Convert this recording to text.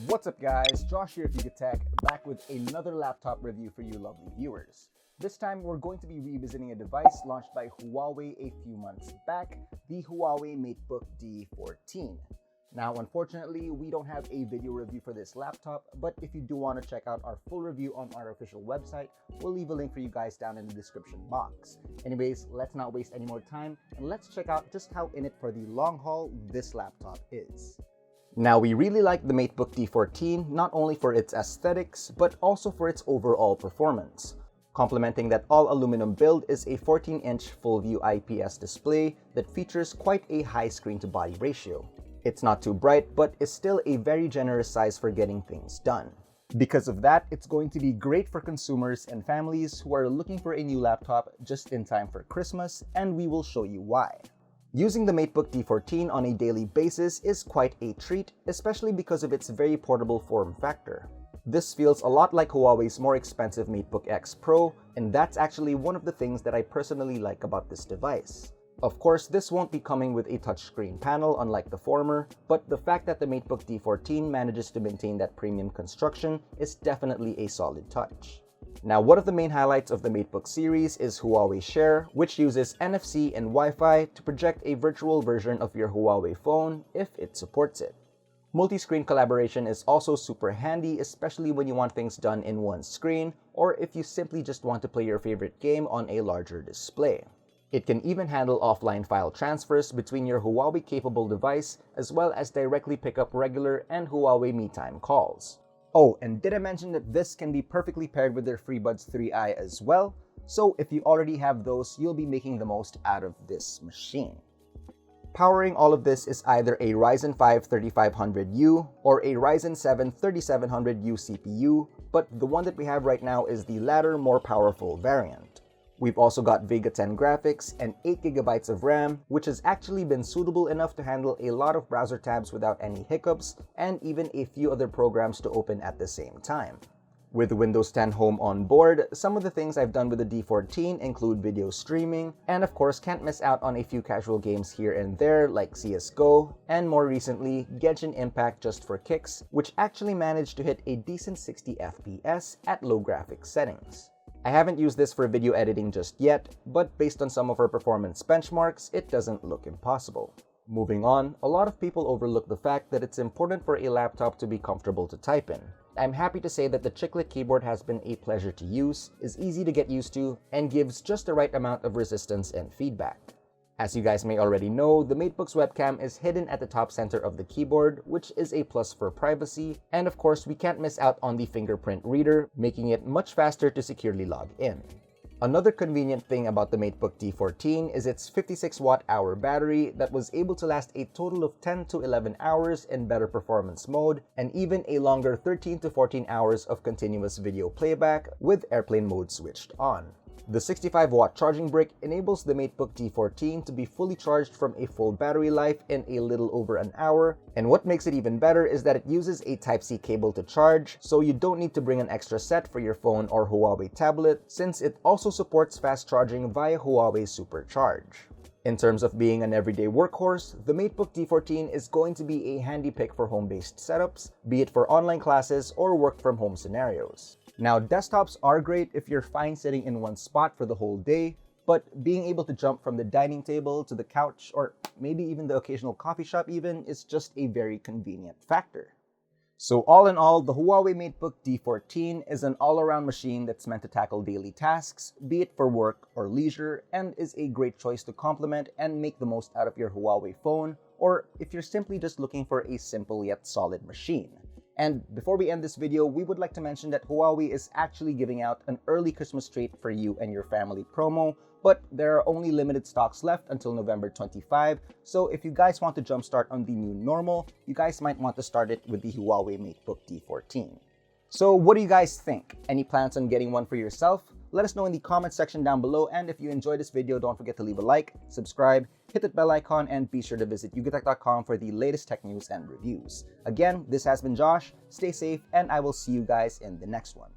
What's up guys, Josh here at Yugatech, back with another laptop review for you lovely viewers. This time we're going to be revisiting a device launched by Huawei a few months back, the Huawei Matebook D14. Now unfortunately, we don't have a video review for this laptop, but if you do want to check out our full review on our official website, we'll leave a link for you guys down in the description box. Anyways, let's not waste any more time and let's check out just how in it for the long haul this laptop is. Now, we really like the Matebook D14 not only for its aesthetics, but also for its overall performance. Complementing that all-aluminum build is a 14-inch full-view IPS display that features quite a high screen-to-body ratio. It's not too bright, but is still a very generous size for getting things done. Because of that, it's going to be great for consumers and families who are looking for a new laptop just in time for Christmas, and we will show you why. Using the Matebook D14 on a daily basis is quite a treat, especially because of its very portable form factor. This feels a lot like Huawei's more expensive Matebook X Pro, and that's actually one of the things that I personally like about this device. Of course, this won't be coming with a touchscreen panel unlike the former, but the fact that the Matebook D14 manages to maintain that premium construction is definitely a solid touch. Now, one of the main highlights of the Matebook series is Huawei Share, which uses NFC and Wi-Fi to project a virtual version of your Huawei phone if it supports it. Multi-screen collaboration is also super handy, especially when you want things done in one screen, or if you simply just want to play your favorite game on a larger display. It can even handle offline file transfers between your Huawei-capable device, as well as directly pick up regular and Huawei MeTime calls. Oh, and did I mention that this can be perfectly paired with their FreeBuds 3i as well? So if you already have those, you'll be making the most out of this machine. Powering all of this is either a Ryzen 5 3500U or a Ryzen 7 3700U CPU, but the one that we have right now is the latter, more powerful variant. We've also got Vega 10 graphics and 8GB of RAM, which has actually been suitable enough to handle a lot of browser tabs without any hiccups, and even a few other programs to open at the same time. With Windows 10 Home on board, some of the things I've done with the D14 include video streaming, and of course can't miss out on a few casual games here and there like CSGO, and more recently, Genshin Impact just for kicks, which actually managed to hit a decent 60 FPS at low graphics settings. I haven't used this for video editing just yet, but based on some of our performance benchmarks, it doesn't look impossible. Moving on, a lot of people overlook the fact that it's important for a laptop to be comfortable to type in. I'm happy to say that the chiclet keyboard has been a pleasure to use, is easy to get used to, and gives just the right amount of resistance and feedback. As you guys may already know, the Matebook's webcam is hidden at the top center of the keyboard, which is a plus for privacy, and of course we can't miss out on the fingerprint reader, making it much faster to securely log in. Another convenient thing about the Matebook D14 is its 56 watt-hour battery that was able to last a total of 10 to 11 hours in better performance mode, and even a longer 13 to 14 hours of continuous video playback with airplane mode switched on. The 65-watt charging brick enables the Matebook D14 to be fully charged from a full battery life in a little over an hour, and what makes it even better is that it uses a Type-C cable to charge, so you don't need to bring an extra set for your phone or Huawei tablet, since it also supports fast charging via Huawei Supercharge. In terms of being an everyday workhorse, the Matebook D14 is going to be a handy pick for home-based setups, be it for online classes or work-from-home scenarios. Now, desktops are great if you're fine sitting in one spot for the whole day, but being able to jump from the dining table to the couch, or maybe even the occasional coffee shop even, is just a very convenient factor. So all in all, the Huawei Matebook D14 is an all-around machine that's meant to tackle daily tasks, be it for work or leisure, and is a great choice to complement and make the most out of your Huawei phone, or if you're simply just looking for a simple yet solid machine. And before we end this video, we would like to mention that Huawei is actually giving out an early Christmas treat for you and your family promo, but there are only limited stocks left until November 25, so if you guys want to jumpstart on the new normal, you guys might want to start it with the Huawei Matebook D14. So what do you guys think? Any plans on getting one for yourself? Let us know in the comment section down below, and if you enjoyed this video, don't forget to leave a like, subscribe, hit that bell icon, and be sure to visit yugatech.com for the latest tech news and reviews. Again, this has been Josh, stay safe, and I will see you guys in the next one.